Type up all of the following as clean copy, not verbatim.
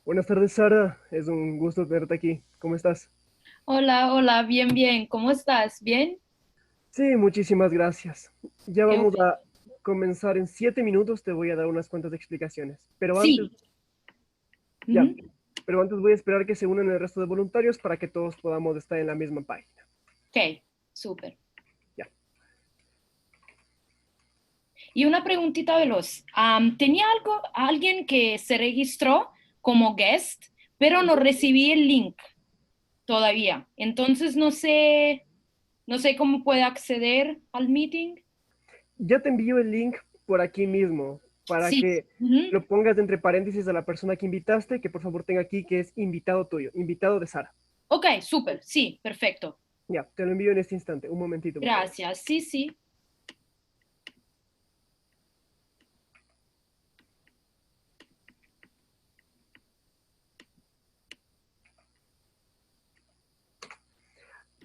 Buenas tardes, Sara. Es un gusto tenerte aquí. ¿Cómo estás? Hola, hola, bien, bien. ¿Cómo estás? ¿Bien? Sí, muchísimas gracias. Ya Qué vamos bueno. a comenzar en 7 minutos. Te voy a dar unas cuantas explicaciones. Pero antes, Sí. ya, Ujú. pero antes voy a esperar que se unan el resto de voluntarios para que todos podamos estar en la misma página. Ok, súper. Ya. Y una preguntita veloz. Tenía alguien que se registró como guest, pero no recibí el link todavía. Entonces no sé cómo puede acceder al meeting. Ya te envío el link por aquí mismo para Sí. que Ujú. lo pongas entre paréntesis a la persona que invitaste, que por favor tenga aquí que es invitado tuyo, invitado de Sara. Ok, súper. Sí, perfecto. Ya, te lo envío en este instante. Un momentito, por favor. Gracias. Sí, sí.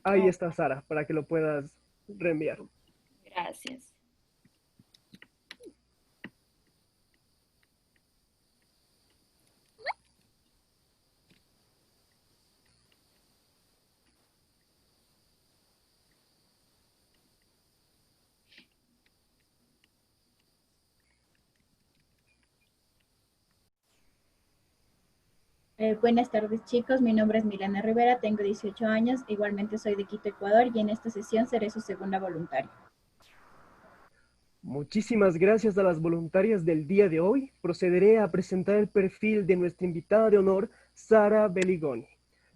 Ahí Oh, está Sara, para que lo puedas reenviar. gracias. Buenas tardes chicos, mi nombre es Milena Rivera, tengo 18 años, igualmente soy de Quito, Ecuador y en esta sesión seré su segunda voluntaria. Muchísimas gracias a las voluntarias del día de hoy. Procederé a presentar el perfil de nuestra invitada de honor, Sara Beligoni.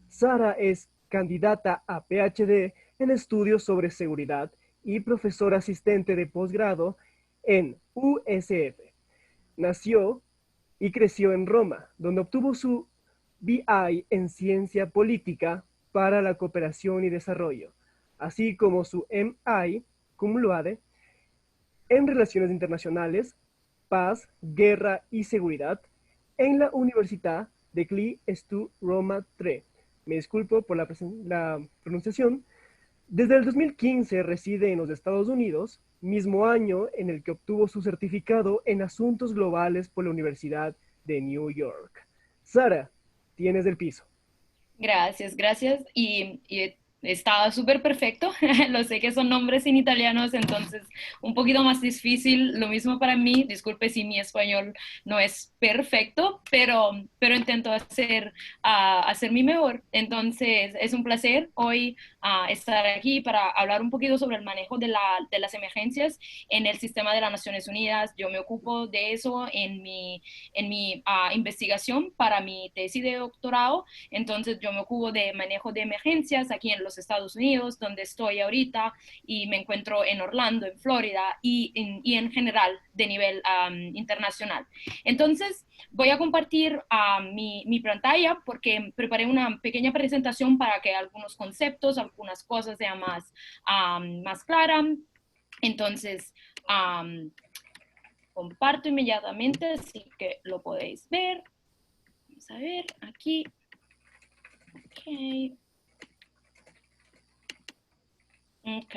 Sara es candidata a PhD en estudios sobre seguridad y profesora asistente de posgrado en USF. Nació y creció en Roma, donde obtuvo su BI en Ciencia Política para la Cooperación y Desarrollo, así como su MI cum laude en Relaciones Internacionales, Paz, Guerra y Seguridad en la Universidad de Cli Estu Roma 3. Me disculpo por la pronunciación. Desde el 2015 reside en los Estados Unidos, mismo año en el que obtuvo su certificado en Asuntos Globales por la Universidad de New York. Sara, tienes el piso. Gracias, gracias. Y estaba súper perfecto. Lo sé que son nombres en italianos, entonces un poquito más difícil. Lo mismo para mí. Disculpe si mi español no es perfecto, pero intento hacer mi mejor. Entonces es un placer hoy estar aquí para hablar un poquito sobre el manejo de las emergencias en el sistema de las Naciones Unidas. Yo me ocupo de eso en mi investigación para mi tesis de doctorado. Entonces yo me ocupo de manejo de emergencias aquí en los Estados Unidos, donde estoy ahorita, y me encuentro en Orlando, en Florida, y en general de nivel internacional. Entonces voy a compartir mi pantalla porque preparé una pequeña presentación para que algunos conceptos, algunas cosas sean más claras. Entonces, comparto inmediatamente, así que lo podéis ver. Vamos a ver aquí. Ok. Ok,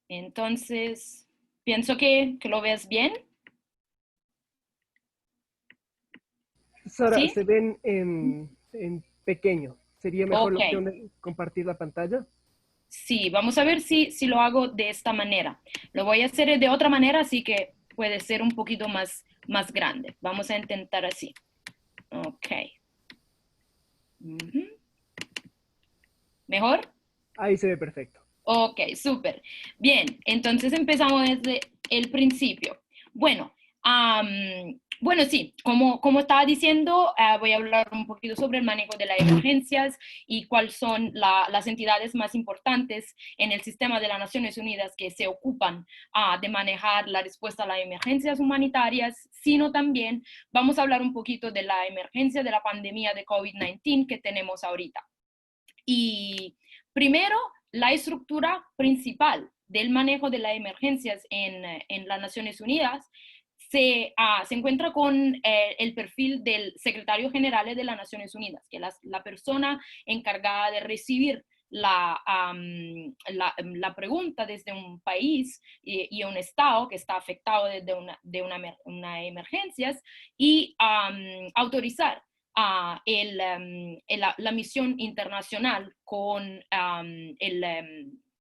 entonces pienso que lo ves bien, Sara, ¿sí? se ven en pequeño. ¿Sería mejor Ok, la opción de compartir la pantalla? sí, vamos a ver si lo hago de esta manera. Lo voy a hacer de otra manera, así que puede ser un poquito más grande. Vamos a intentar así. Ok. Ujú. ¿Mejor? Ahí se ve perfecto. Ok, súper. Bien, entonces empezamos desde el principio. Bueno, bueno, sí, como estaba diciendo, voy a hablar un poquito sobre el manejo de las emergencias y cuáles son las entidades más importantes en el sistema de las Naciones Unidas que se ocupan de manejar la respuesta a las emergencias humanitarias, sino también vamos a hablar un poquito de la emergencia de la pandemia de COVID-19 que tenemos ahorita. Y primero, la estructura principal del manejo de las emergencias en las Naciones Unidas se encuentra con el perfil del secretario general de las Naciones Unidas, que es la persona encargada de recibir la pregunta desde un país y un estado que está afectado desde una emergencias y autorizar la misión internacional con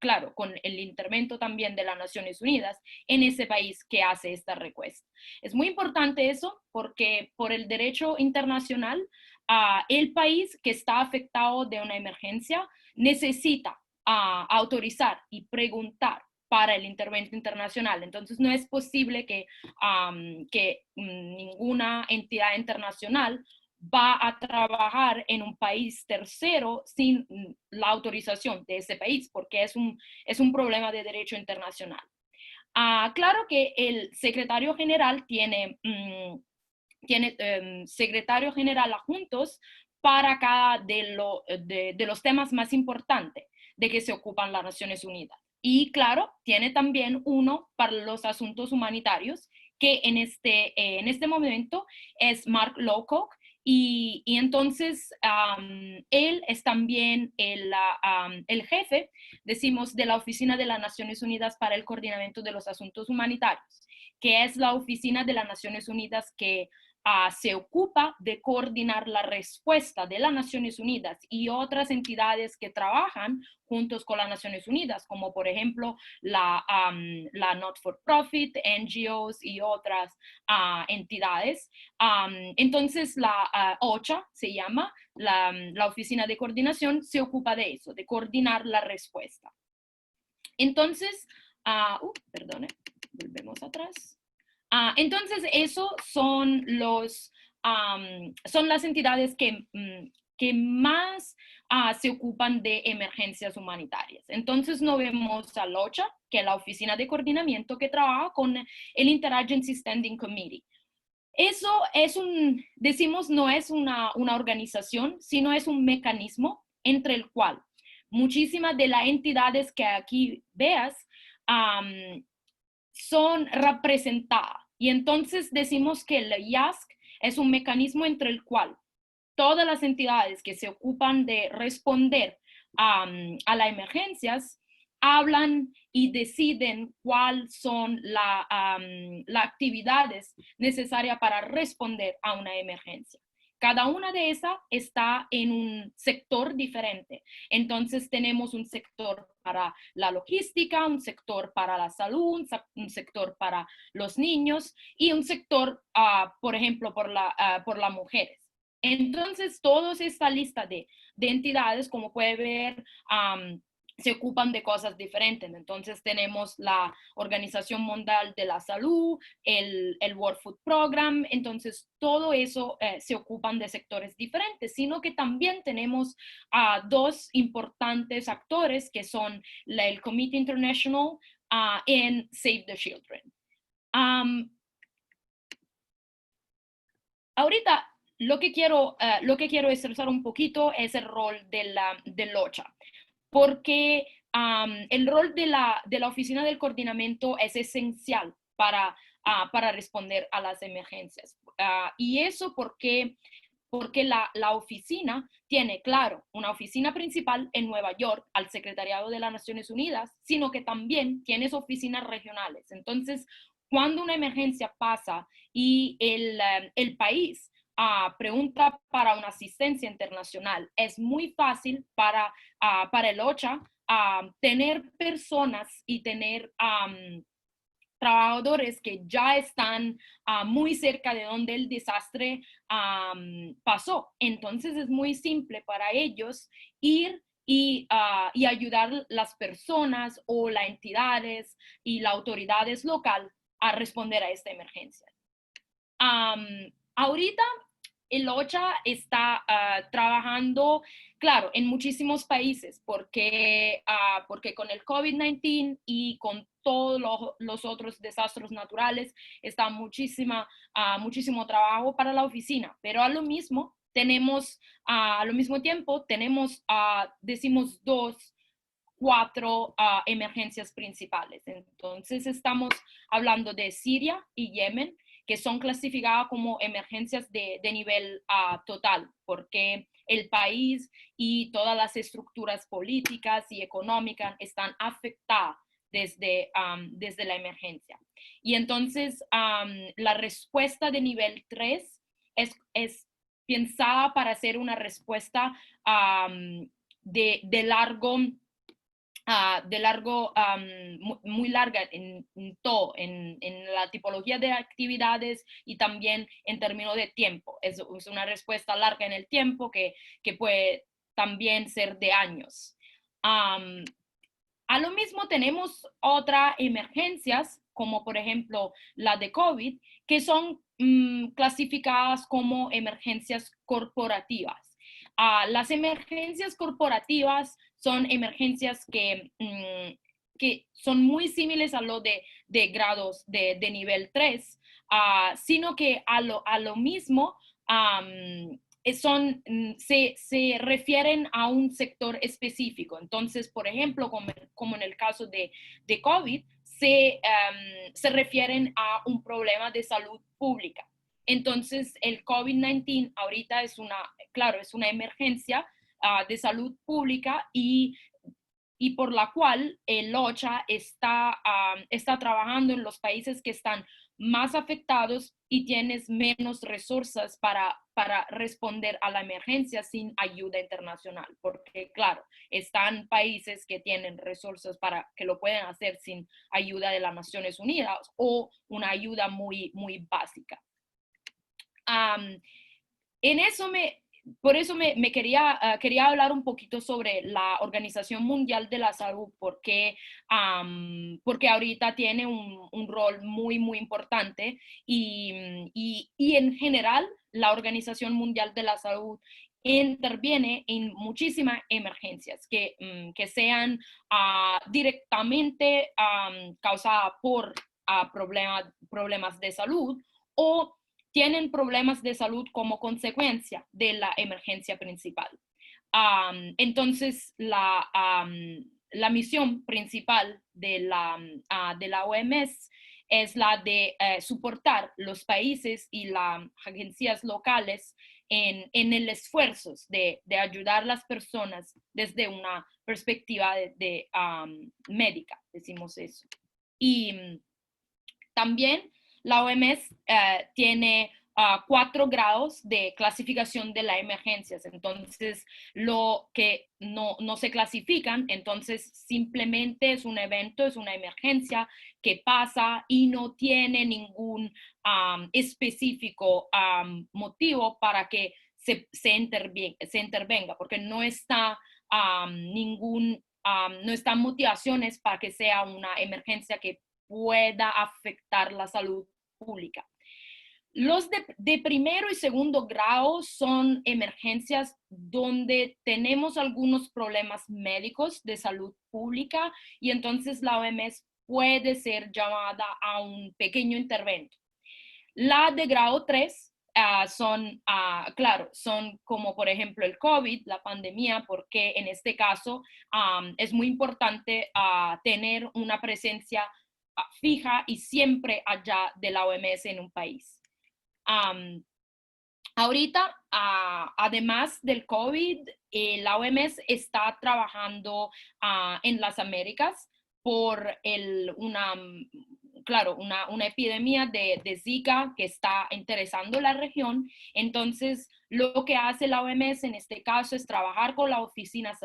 claro, con el intervento también de las Naciones Unidas en ese país que hace esta request. Es muy importante eso porque por el derecho internacional, el país que está afectado de una emergencia necesita autorizar y preguntar para el intervento internacional. Entonces, no es posible que ninguna entidad internacional va a trabajar en un país tercero sin la autorización de ese país, porque es un problema de derecho internacional. Claro que el secretario general tiene secretario general adjuntos para cada de los temas más importantes de que se ocupan las Naciones Unidas. Y claro, tiene también uno para los asuntos humanitarios, que en este momento es Mark Lowcock, y entonces él es también el jefe, decimos, de la Oficina de las Naciones Unidas para el Coordinamiento de los Asuntos Humanitarios, que es la oficina de las Naciones Unidas que se ocupa de coordinar la respuesta de las Naciones Unidas y otras entidades que trabajan juntos con las Naciones Unidas, como por ejemplo la not-for-profit, NGOs y otras entidades. Entonces la OCHA se llama, la Oficina de Coordinación, se ocupa de eso, de coordinar la respuesta. Entonces, perdone, volvemos atrás. Entonces, eso son las entidades que más se ocupan de emergencias humanitarias. Entonces, no vemos a OCHA, que es la Oficina de Coordinamiento que trabaja con el Interagency Standing Committee. Eso decimos, no es una organización, sino es un mecanismo entre el cual muchísimas de las entidades que aquí veas son representadas. Y entonces decimos que el IASC es un mecanismo entre el cual todas las entidades que se ocupan de responder a las emergencias hablan y deciden cuáles son las actividades necesarias para responder a una emergencia. Cada una de esas está en un sector diferente. Entonces tenemos un sector para la logística, un sector para la salud, un sector para los niños y un sector, por ejemplo, por las mujeres. Entonces, toda esta lista de entidades, como puede ver, se ocupan de cosas diferentes. Entonces tenemos la Organización Mundial de la Salud, el World Food Program, entonces todo eso se ocupan de sectores diferentes, sino que también tenemos dos importantes actores que son el Committee International y Save the Children. Ahorita lo que quiero expresar un poquito es el rol del OCHA, porque el rol de la Oficina del Coordinamiento es esencial para responder a las emergencias. Y eso porque la oficina tiene, claro, una oficina principal en Nueva York, al Secretariado de las Naciones Unidas, sino que también tiene oficinas regionales. Entonces, cuando una emergencia pasa y el país pregunta para una asistencia internacional, es muy fácil para el OCHA tener personas y tener trabajadores que ya están muy cerca de donde el desastre pasó. Entonces es muy simple para ellos ir y ayudar las personas o las entidades y las autoridades locales a responder a esta emergencia. Ahorita el OCHA está trabajando, claro, en muchísimos países porque con el COVID-19 y con todos los otros desastres naturales está muchísimo trabajo para la oficina, pero al mismo tiempo tenemos, decimos, 4 emergencias principales. Entonces estamos hablando de Siria y Yemen, que son clasificadas como emergencias de nivel total, porque el país y todas las estructuras políticas y económicas están afectadas desde la emergencia. Y entonces la respuesta de nivel 3 es pensada para ser una respuesta de largo, muy larga en todo, en la tipología de actividades y también en términos de tiempo. Es una respuesta larga en el tiempo que puede también ser de años. A lo mismo tenemos otras emergencias, como por ejemplo la de COVID, que son clasificadas como emergencias corporativas. Las emergencias corporativas son emergencias que son muy similares a lo de grados de nivel 3, sino que a lo mismo se refieren a un sector específico. Entonces, por ejemplo, como en el caso de COVID, se refieren a un problema de salud pública. Entonces, el COVID-19 ahorita es una emergencia de salud pública y por la cual el OCHA está trabajando en los países que están más afectados y tienes menos recursos para responder a la emergencia sin ayuda internacional, porque claro, están países que tienen recursos para que lo pueden hacer sin ayuda de las Naciones Unidas o una ayuda muy, muy básica. Por eso me quería hablar un poquito sobre la Organización Mundial de la Salud, porque ahorita tiene un rol muy, muy importante y en general la Organización Mundial de la Salud interviene en muchísimas emergencias que sean directamente causadas por problemas de salud o tienen problemas de salud como consecuencia de la emergencia principal. Entonces, la misión principal de la OMS es la de soportar los países y las agencias locales en el esfuerzo de ayudar a las personas desde una perspectiva de médica, decimos eso. Y también la OMS tiene 4 grados de clasificación de las emergencias. Entonces, lo que no se clasifican, entonces simplemente es un evento, es una emergencia que pasa y no tiene ningún específico motivo para que se intervenga, porque no está no están motivaciones para que sea una emergencia que pueda afectar la salud pública. Los de primero y segundo grado son emergencias donde tenemos algunos problemas médicos de salud pública y entonces la OMS puede ser llamada a un pequeño intervento. La de grado 3 son como por ejemplo el COVID, la pandemia, porque en este caso es muy importante tener una presencia fija y siempre allá de la OMS en un país. Ahorita, además del COVID, la OMS está trabajando en las Américas por una epidemia de Zika que está interesando la región. Entonces, lo que hace la OMS en este caso es trabajar con las oficinas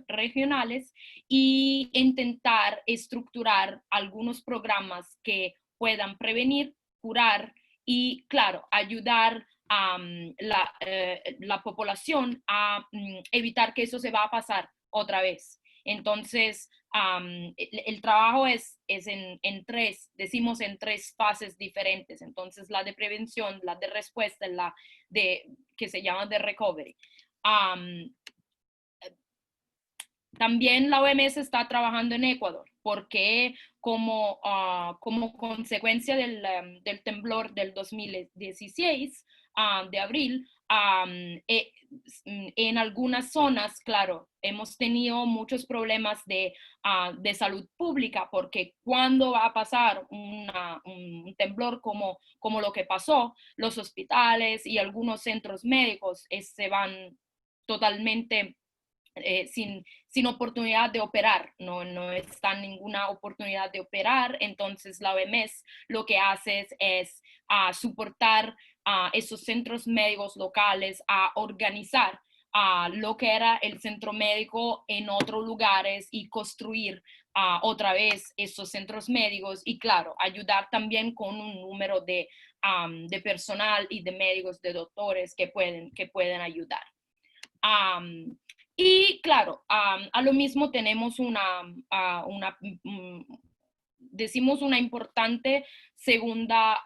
regionales e intentar estructurar algunos programas que puedan prevenir, curar y, claro, ayudar a la población a evitar que eso se va a pasar otra vez. Entonces, el trabajo es en tres fases diferentes. Entonces, la de prevención, la de respuesta, que se llama de recovery. También la OMS está trabajando en Ecuador porque como consecuencia del temblor del 2016, de abril, en algunas zonas, claro, hemos tenido muchos problemas de salud pública, porque cuando va a pasar un temblor como lo que pasó, los hospitales y algunos centros médicos se van totalmente sin oportunidad de operar, no está ninguna oportunidad de operar. Entonces la OMS lo que hace es soportar a esos centros médicos locales a organizar lo que era el centro médico en otros lugares y construir otra vez esos centros médicos y, claro, ayudar también con un número de personal y de médicos, de doctores que pueden ayudar. Um, y claro, a lo mismo tenemos decimos una importante segunda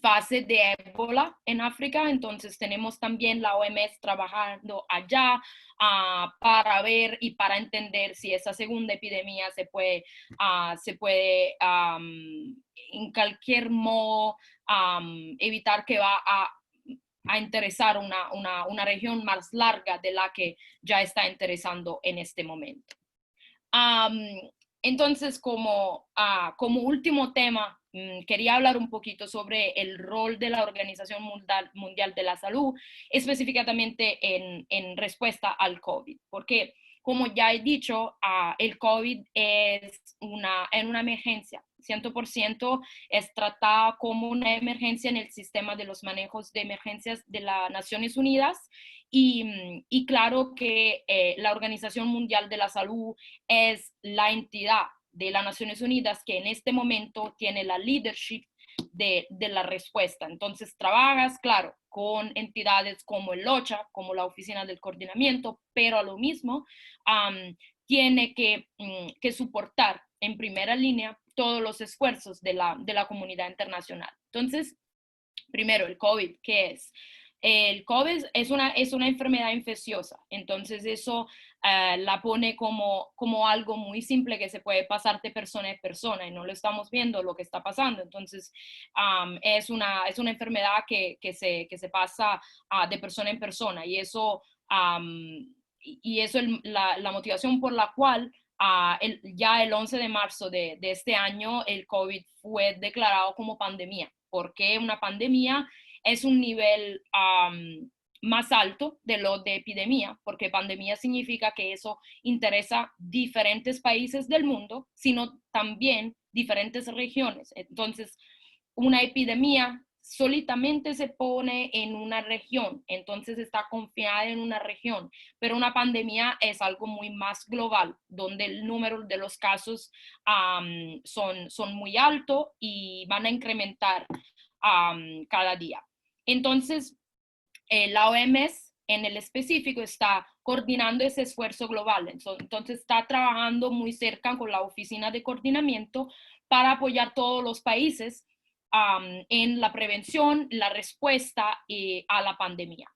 fase de ébola en África. Entonces tenemos también la OMS trabajando allá para ver y para entender si esa segunda epidemia se puede en cualquier modo evitar que va a interesar una región más larga de la que ya está interesando en este momento. Entonces, como último tema, quería hablar un poquito sobre el rol de la Organización Mundial de la Salud, específicamente en respuesta al COVID, porque como ya he dicho, el COVID es una emergencia. 100% es tratada como una emergencia en el sistema de los manejos de emergencias de las Naciones Unidas. Y claro que la Organización Mundial de la Salud es la entidad de las Naciones Unidas que en este momento tiene la leadership de la respuesta. Entonces trabajas, claro, con entidades como el OCHA, como la Oficina del Coordinamiento, pero a lo mismo tiene que soportar en primera línea todos los esfuerzos de la comunidad internacional. Entonces, primero, el COVID, ¿qué es? El COVID es una enfermedad infecciosa, entonces eso la pone como algo muy simple que se puede pasar de persona a persona y no lo estamos viendo lo que está pasando. Entonces es una enfermedad que se pasa de persona en persona y eso la motivación por la cual ya el 11 de marzo de este año el COVID fue declarado como pandemia. ¿Por qué una pandemia? Es un nivel más alto de lo de epidemia, porque pandemia significa que eso interesa diferentes países del mundo, sino también diferentes regiones. Entonces, una epidemia solitamente se pone en una región, entonces está confiada en una región, pero una pandemia es algo muy más global, donde el número de los casos son muy altos y van a incrementar cada día. Entonces, la OMS en el específico está coordinando ese esfuerzo global. Entonces, está trabajando muy cerca con la Oficina de Coordinamiento para apoyar a todos los países en la prevención, la respuesta a la pandemia.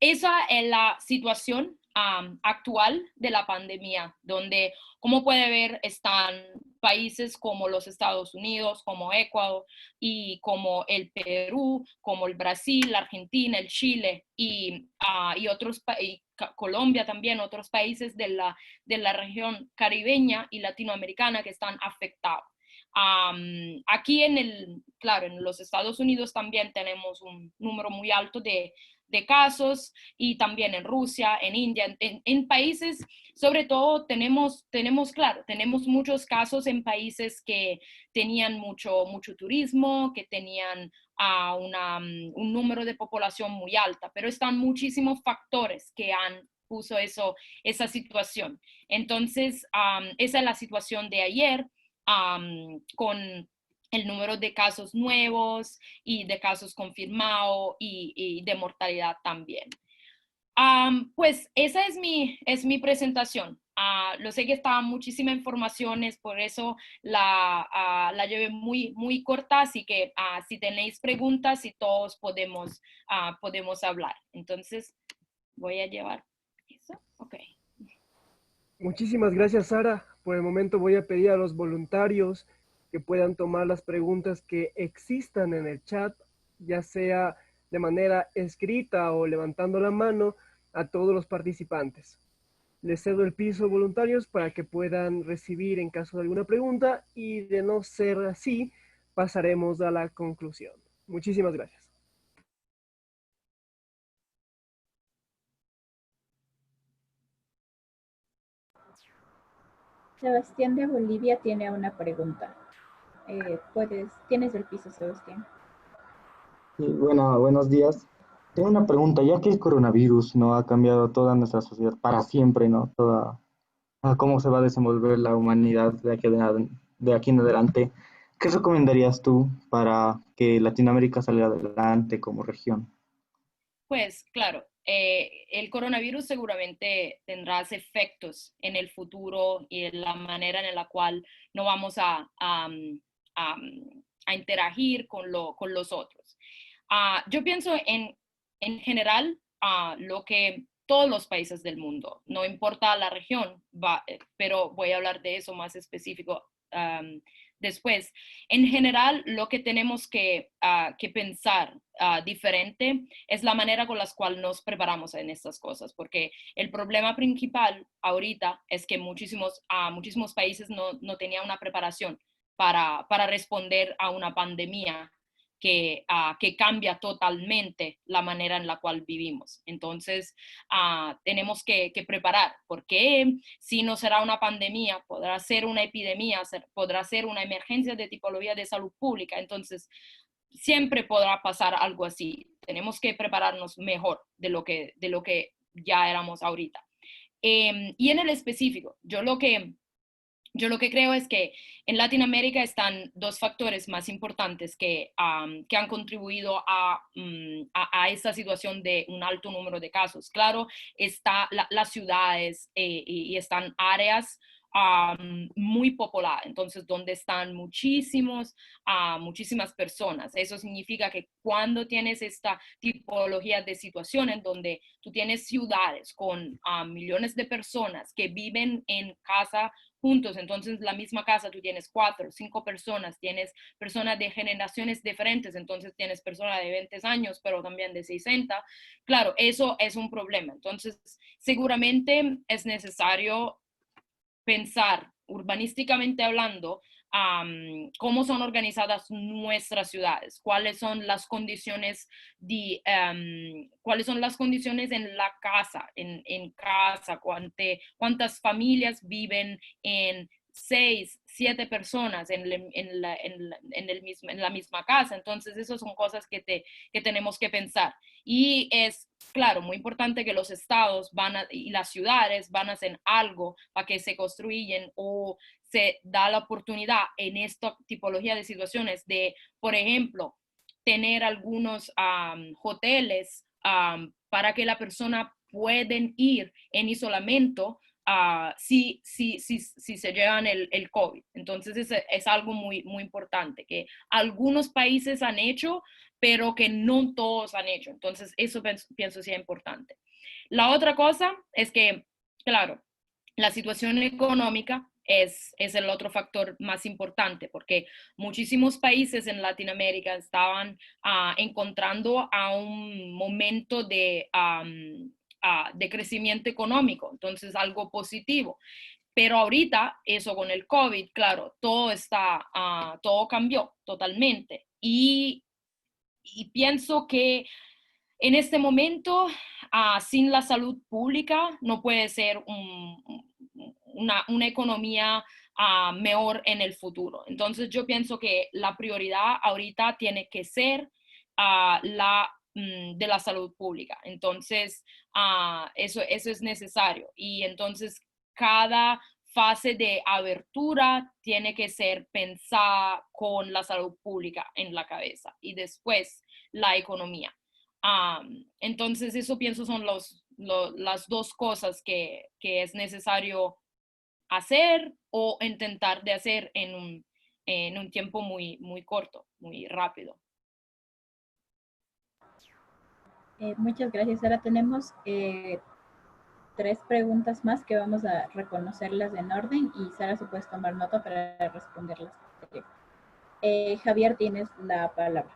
Esa es la situación actual de la pandemia, donde, como puede ver, están países como los Estados Unidos, como Ecuador, y como el Perú, como el Brasil, la Argentina, el Chile, y otros países, Colombia también, otros países de la región caribeña y latinoamericana que están afectados. Aquí claro, en los Estados Unidos también tenemos un número muy alto de casos, y también en Rusia, en India, en países, sobre todo tenemos muchos casos en países que tenían mucho turismo, que tenían un número de población muy alta, pero están muchísimos factores que han puesto esa situación. Entonces, esa es la situación de ayer, con el número de casos nuevos y de casos confirmados y de mortalidad también. Pues esa es mi presentación. Lo sé que estaban muchísimas informaciones, por eso la llevé muy, muy corta, así que si tenéis preguntas y todos podemos hablar. Entonces, voy a llevar eso. Ok. Muchísimas gracias, Sara. Por el momento voy a pedir a los voluntarios que puedan tomar las preguntas que existan en el chat, ya sea de manera escrita o levantando la mano a todos los participantes. Les cedo el piso, voluntarios, para que puedan recibir en caso de alguna pregunta, y de no ser así, pasaremos a la conclusión. Muchísimas gracias. Sebastián de Bolivia tiene una pregunta. Tienes el piso, Sebastián. Sí, bueno, buenos días. Tengo una pregunta, ya que el coronavirus no ha cambiado toda nuestra sociedad para siempre, ¿no? Cómo se va a desenvolver la humanidad de aquí en adelante, ¿qué recomendarías tú para que Latinoamérica salga adelante como región? Pues claro, el coronavirus seguramente tendrá efectos en el futuro y en la manera en la cual no vamos a interagir con los otros. Yo pienso en general lo que todos los países del mundo, no importa la región, pero voy a hablar de eso más específico después. En general, lo que tenemos que pensar diferente es la manera con la cual nos preparamos en estas cosas, porque el problema principal ahorita es que muchísimos países no tenían una preparación para responder a una pandemia que cambia totalmente la manera en la cual vivimos. Entonces, tenemos que preparar, porque si no será una pandemia, podrá ser una epidemia, podrá ser una emergencia de tipología de salud pública. Entonces, siempre podrá pasar algo así. Tenemos que prepararnos mejor de lo que ya éramos ahorita. Y en el específico, yo lo que creo es que en Latinoamérica están dos factores más importantes que han contribuido a esta situación de un alto número de casos. Claro, está las ciudades y están áreas muy populadas, entonces donde están muchísimas personas. Eso significa que cuando tienes esta tipología de situación en donde tú tienes ciudades con millones de personas que viven en casa juntos, entonces la misma casa tú tienes 4, 5 personas, tienes personas de generaciones diferentes, entonces tienes personas de 20 años, pero también de 60, claro, eso es un problema. Entonces, seguramente es necesario pensar urbanísticamente hablando, cómo son organizadas nuestras ciudades, cuáles son las condiciones cuáles son las condiciones en la casa, en casa, cuántas familias viven en 6, 7 personas en la misma casa. Entonces, esas son cosas que tenemos que pensar. Y es, claro, muy importante que los estados y las ciudades van a hacer algo para que se construyan o se da la oportunidad en esta tipología de situaciones de, por ejemplo, tener algunos hoteles para que la persona pueden ir en isolamiento si se llevan el COVID. Entonces es algo muy, muy importante que algunos países han hecho, pero que no todos han hecho. Entonces eso pienso sea importante. La otra cosa es que, claro, la situación económica es el otro factor más importante, porque muchísimos países en Latinoamérica estaban encontrando a un momento de crecimiento económico, entonces algo positivo. Pero ahorita, eso con el COVID, claro, todo cambió totalmente. Y pienso que en este momento, sin la salud pública, no puede ser una economía mejor en el futuro. Entonces, yo pienso que la prioridad ahorita tiene que ser de la salud pública. Entonces, eso es necesario. Y entonces, cada fase de abertura tiene que ser pensada con la salud pública en la cabeza y después la economía. Entonces, eso pienso son las dos cosas que es necesario hacer o intentar de hacer en un tiempo muy, muy corto, muy rápido. Muchas gracias. Ahora tenemos 3 preguntas más que vamos a reconocerlas en orden y Sara se puede tomar nota para responderlas. Javier, tienes la palabra.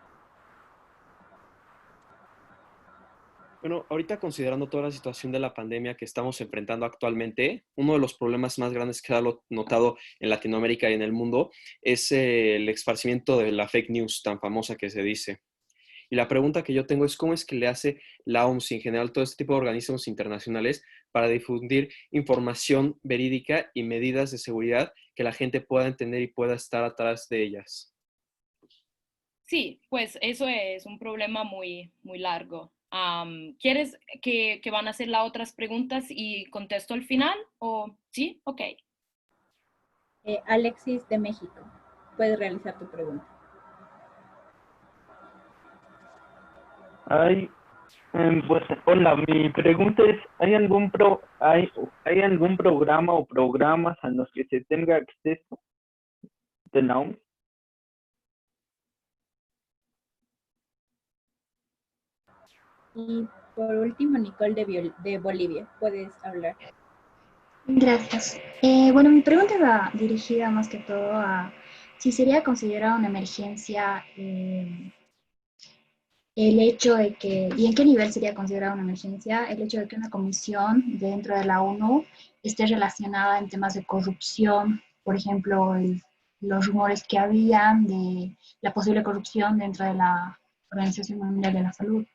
Bueno, ahorita considerando toda la situación de la pandemia que estamos enfrentando actualmente, uno de los problemas más grandes que se ha notado en Latinoamérica y en el mundo es el esparcimiento de la fake news tan famosa que se dice. Y la pregunta que yo tengo es cómo es que le hace la OMS y en general todo este tipo de organismos internacionales para difundir información verídica y medidas de seguridad que la gente pueda entender y pueda estar atrás de ellas. Sí, pues eso es un problema muy largo. ¿Quieres que van a hacer las otras preguntas y contesto al final? ¿O sí? Ok. Alexis de México, puedes realizar tu pregunta. Hay, pues, hola, mi pregunta es, ¿hay algún programa o programas a los que se tenga acceso de la OMS? Y por último, Nicole de Bolivia, puedes hablar. Gracias. Bueno, mi pregunta va dirigida más que todo a si sería considerada una emergencia el hecho de que, y en qué nivel sería considerada una emergencia, el hecho de que una comisión dentro de la ONU esté relacionada en temas de corrupción, por ejemplo, los rumores que habían de la posible corrupción dentro de la Organización Mundial de la Salud.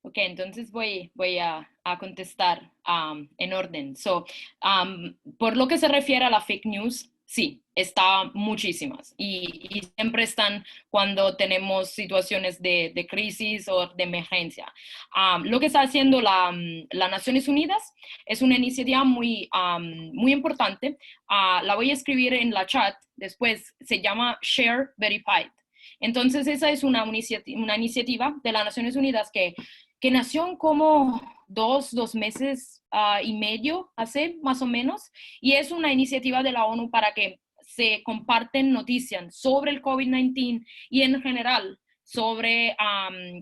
Ok, entonces voy a contestar en orden. Por lo que se refiere a la fake news, sí, está muchísimas y siempre están cuando tenemos situaciones de crisis o de emergencia. Lo que está haciendo las Naciones Unidas es una iniciativa muy importante. La voy a escribir en la chat después. Se llama Share Verified. Entonces, esa es una iniciativa de las Naciones Unidas que nació como dos meses y medio hace más o menos, y es una iniciativa de la ONU para que se comparten noticias sobre el COVID-19 y en general sobre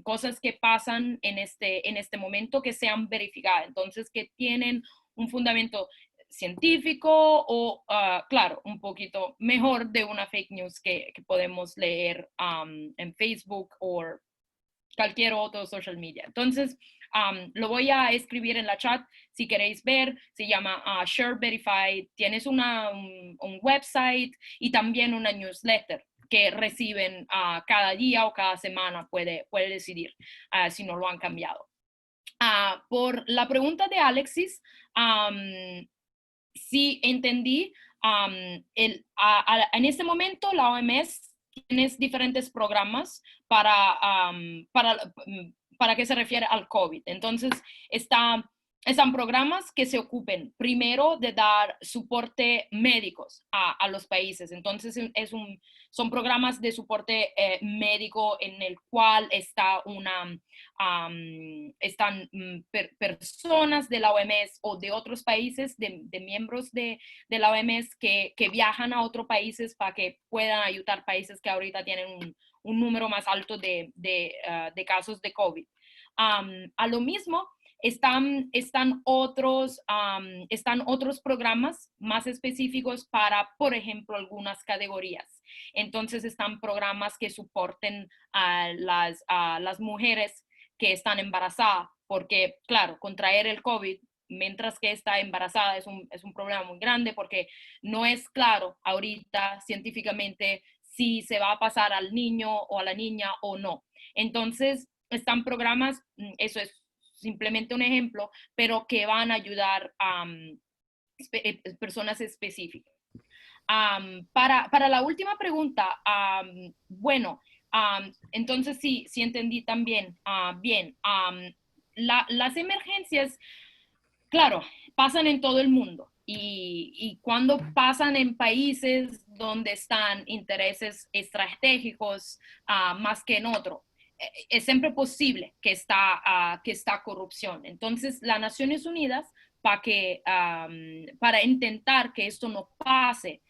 cosas que pasan en este momento que sean verificadas, entonces que tienen un fundamento científico o, claro, un poquito mejor de una fake news que podemos leer en Facebook o cualquier otro social media. Entonces, lo voy a escribir en la chat si queréis ver. Se llama Share Verified. Tienes un website y también una newsletter que reciben cada día o cada semana. Puede decidir si no lo han cambiado. Por la pregunta de Alexis, sí entendí. En este momento la OMS tiene diferentes programas para que se refiere al COVID. Entonces, están programas que se ocupen primero de dar soporte médicos a los países. Entonces, son programas de soporte médico en el cual están personas de la OMS o de otros países, de miembros de la OMS que viajan a otros países para que puedan ayudar países que ahorita tienen un número más alto de casos de COVID. A lo mismo, están otros programas más específicos para, por ejemplo, algunas categorías. Entonces, están programas que soporten a las mujeres que están embarazadas, porque, claro, contraer el COVID mientras que está embarazada es un problema muy grande porque no es claro ahorita científicamente si se va a pasar al niño o a la niña o no. Entonces, están programas, eso es simplemente un ejemplo, pero que van a ayudar a personas específicas. Para la última pregunta, bueno, entonces sí entendí también bien. Las emergencias, claro, pasan en todo el mundo y cuando pasan en países donde están intereses estratégicos más que en otro, es siempre posible que está corrupción. Entonces, las Naciones Unidas, para intentar que esto no pase,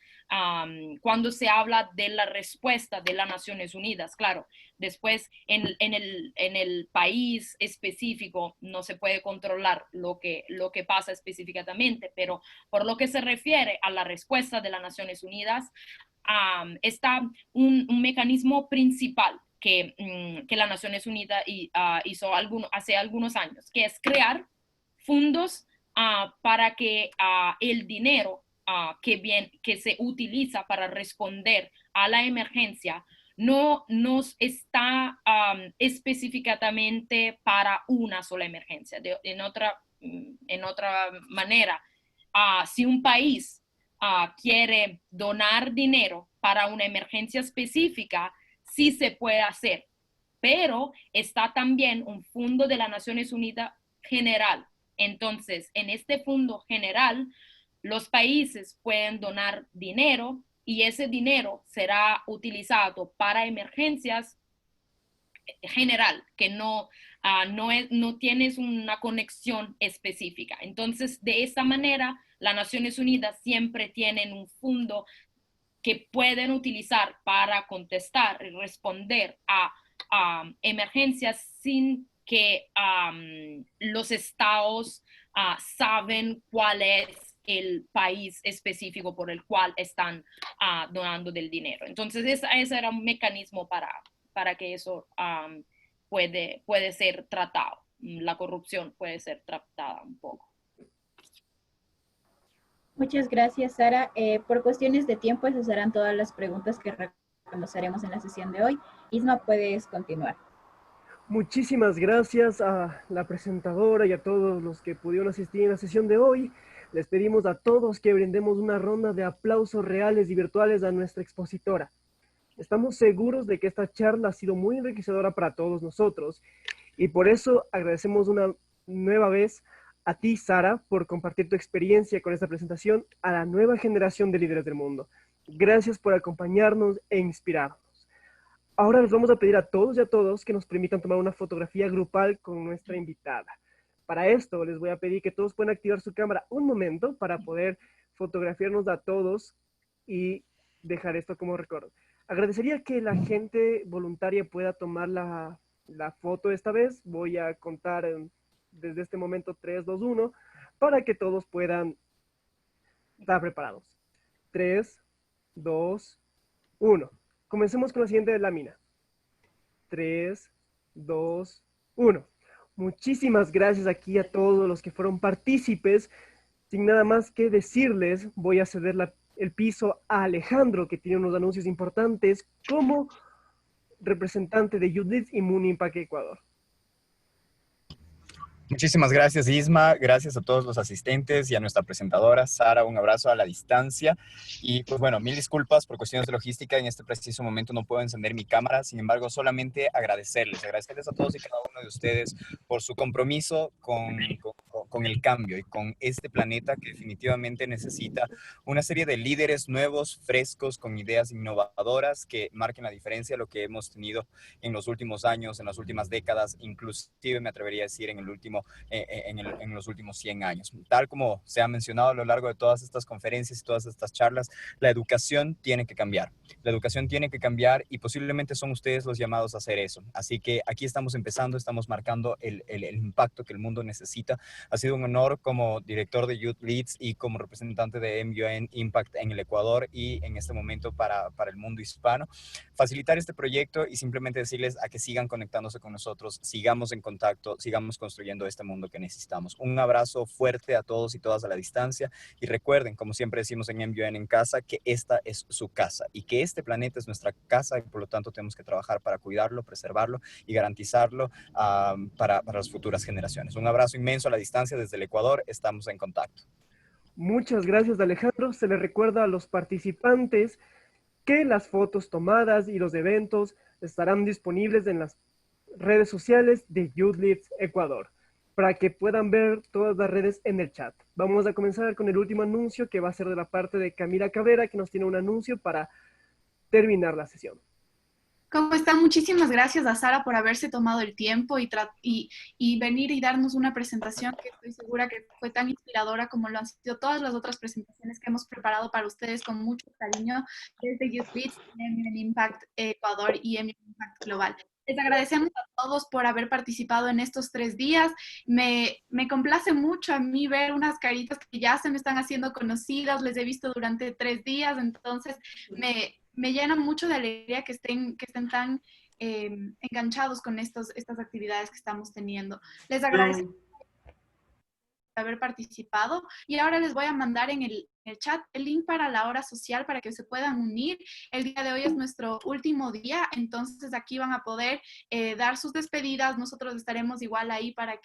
cuando se habla de la respuesta de las Naciones Unidas. Claro, después en el país específico no se puede controlar lo que pasa específicamente, pero por lo que se refiere a la respuesta de las Naciones Unidas, está un mecanismo principal que las Naciones Unidas hizo hace algunos años, que es crear fondos para que el dinero que se utiliza para responder a la emergencia no nos está específicamente para una sola emergencia. En otra manera, si un país quiere donar dinero para una emergencia específica, sí se puede hacer, pero está también un fondo de las Naciones Unidas general. Entonces, en este fondo general, los países pueden donar dinero y ese dinero será utilizado para emergencias general, que no tienes una conexión específica. Entonces, de esta manera, las Naciones Unidas siempre tienen un fondo que pueden utilizar para contestar y responder a emergencias sin que los estados saben cuál es el país específico por el cual están donando del dinero. Entonces, ese era un mecanismo para que eso puede ser tratado. La corrupción puede ser tratada un poco. Muchas gracias, Sara. Por cuestiones de tiempo, esas serán todas las preguntas que reconoceremos en la sesión de hoy. Isma, puedes continuar. Muchísimas gracias a la presentadora y a todos los que pudieron asistir en la sesión de hoy. Les pedimos a todos que brindemos una ronda de aplausos reales y virtuales a nuestra expositora. Estamos seguros de que esta charla ha sido muy enriquecedora para todos nosotros y por eso agradecemos una nueva vez a ti, Sara, por compartir tu experiencia con esta presentación a la nueva generación de líderes del mundo. Gracias por acompañarnos e inspirarnos. Ahora les vamos a pedir a todos y a todos que nos permitan tomar una fotografía grupal con nuestra invitada. Para esto les voy a pedir que todos puedan activar su cámara un momento para poder fotografiarnos a todos y dejar esto como recuerdo. Agradecería que la gente voluntaria pueda tomar la foto esta vez. Voy a contar desde este momento 3, 2, 1 para que todos puedan estar preparados. 3, 2, 1. Comencemos con la siguiente lámina. 3, 2, 1. Muchísimas gracias aquí a todos los que fueron partícipes. Sin nada más que decirles, voy a ceder el piso a Alejandro, que tiene unos anuncios importantes como representante de Youth Leads y Moon Impact Ecuador. Muchísimas gracias, Isma. Gracias a todos los asistentes y a nuestra presentadora, Sara. Un abrazo a la distancia. Y pues bueno, mil disculpas por cuestiones de logística. En este preciso momento no puedo encender mi cámara. Sin embargo, solamente agradecerles a todos y cada uno de ustedes por su compromiso con el cambio y con este planeta que definitivamente necesita una serie de líderes nuevos, frescos, con ideas innovadoras que marquen la diferencia de lo que hemos tenido en los últimos años, en las últimas décadas, inclusive me atrevería a decir en los últimos 100 años. Tal como se ha mencionado a lo largo de todas estas conferencias y todas estas charlas, la educación tiene que cambiar. La educación tiene que cambiar y posiblemente son ustedes los llamados a hacer eso. Así que aquí estamos empezando, estamos marcando el impacto que el mundo necesita. Ha sido un honor como director de Youth Leads y como representante de MUN Impact en el Ecuador y en este momento para el mundo hispano, facilitar este proyecto y simplemente decirles a que sigan conectándose con nosotros, sigamos en contacto, sigamos construyendo este mundo que necesitamos. Un abrazo fuerte a todos y todas a la distancia y recuerden, como siempre decimos en MUN en casa, que esta es su casa y que este planeta es nuestra casa y por lo tanto tenemos que trabajar para cuidarlo, preservarlo y garantizarlo para las futuras generaciones. Un abrazo inmenso a la distancia desde el Ecuador, estamos en contacto. Muchas gracias, Alejandro. Se les recuerda a los participantes que las fotos tomadas y los eventos estarán disponibles en las redes sociales de Youth Leads Ecuador, para que puedan ver todas las redes en el chat. Vamos a comenzar con el último anuncio, que va a ser de la parte de Camila Cabrera, que nos tiene un anuncio para terminar la sesión. ¿Cómo están? Muchísimas gracias a Sara por haberse tomado el tiempo y venir y darnos una presentación que estoy segura que fue tan inspiradora como lo han sido todas las otras presentaciones que hemos preparado para ustedes con mucho cariño desde YouthBeats, Eminem Impact Ecuador y Eminem Impact Global. Les agradecemos a todos por haber participado en estos 3 días. Me complace mucho a mí ver unas caritas que ya se me están haciendo conocidas, les he visto durante 3 días, entonces me llena mucho de alegría que estén tan enganchados con estas actividades que estamos teniendo. Les agradezco por haber participado y ahora les voy a mandar en el chat el link para la hora social para que se puedan unir. El día de hoy es nuestro último día, entonces aquí van a poder dar sus despedidas. Nosotros estaremos igual ahí para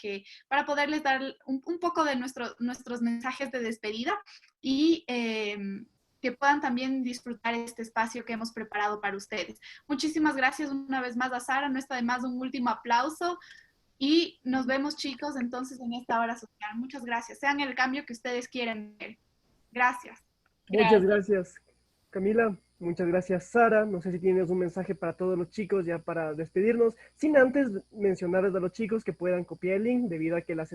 poderles dar un poco de nuestros mensajes de despedida y que puedan también disfrutar este espacio que hemos preparado para ustedes. Muchísimas gracias una vez más a Sara, no está de más un último aplauso y nos vemos chicos entonces en esta hora social. Muchas gracias, sean el cambio que ustedes quieren ver. Gracias. Muchas gracias, Camila. Muchas gracias, Sara. No sé si tienes un mensaje para todos los chicos ya para despedirnos, sin antes mencionarles a los chicos que puedan copiar el link debido a que la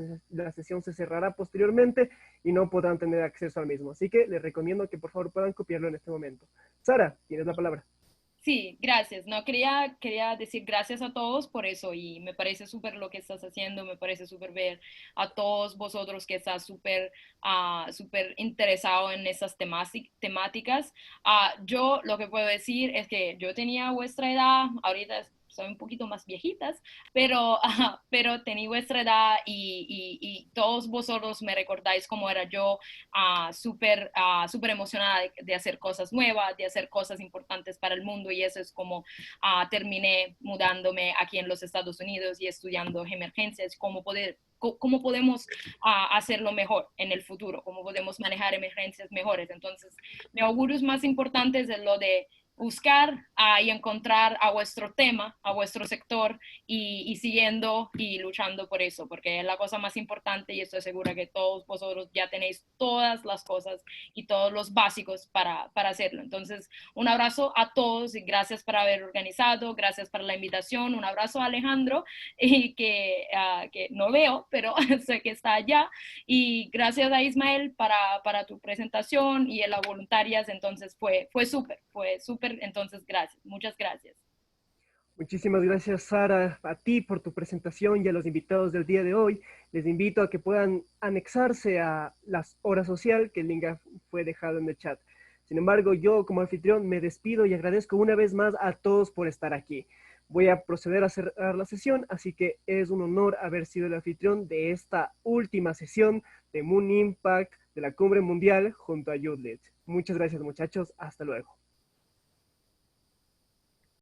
sesión se cerrará posteriormente y no podrán tener acceso al mismo. Así que les recomiendo que por favor puedan copiarlo en este momento. Sara, tienes la palabra. Sí, gracias. No, quería decir gracias a todos por eso y me parece súper lo que estás haciendo, me parece súper ver a todos vosotros que estás súper interesado en esas temáticas. Yo lo que puedo decir es que yo tenía vuestra edad, ahorita soy un poquito más viejitas, pero tenía vuestra edad y todos vosotros me recordáis cómo era yo súper emocionada de hacer cosas nuevas, de hacer cosas importantes para el mundo y eso es como terminé mudándome aquí en los Estados Unidos y estudiando emergencias, cómo podemos hacerlo mejor en el futuro, cómo podemos manejar emergencias mejores. Entonces, mi augurios más importantes es lo de buscar y encontrar a vuestro tema, a vuestro sector y siguiendo y luchando por eso, porque es la cosa más importante y estoy segura que todos vosotros ya tenéis todas las cosas y todos los básicos para hacerlo. Entonces, un abrazo a todos y gracias por haber organizado, gracias por la invitación, un abrazo a Alejandro, y que no veo, pero sé que está allá, y gracias a Ismael para tu presentación y a las voluntarias, entonces fue súper, entonces gracias, muchas gracias. Muchísimas gracias, Sara, a ti por tu presentación y a los invitados del día de hoy. Les invito a que puedan anexarse a las horas social, que el link fue dejado en el chat. Sin embargo, yo como anfitrión me despido y agradezco una vez más a todos por estar aquí. Voy a proceder a cerrar la sesión, así que es un honor haber sido el anfitrión de esta última sesión de Moon Impact de la Cumbre Mundial junto a YouthLead. Muchas gracias, muchachos. Hasta luego.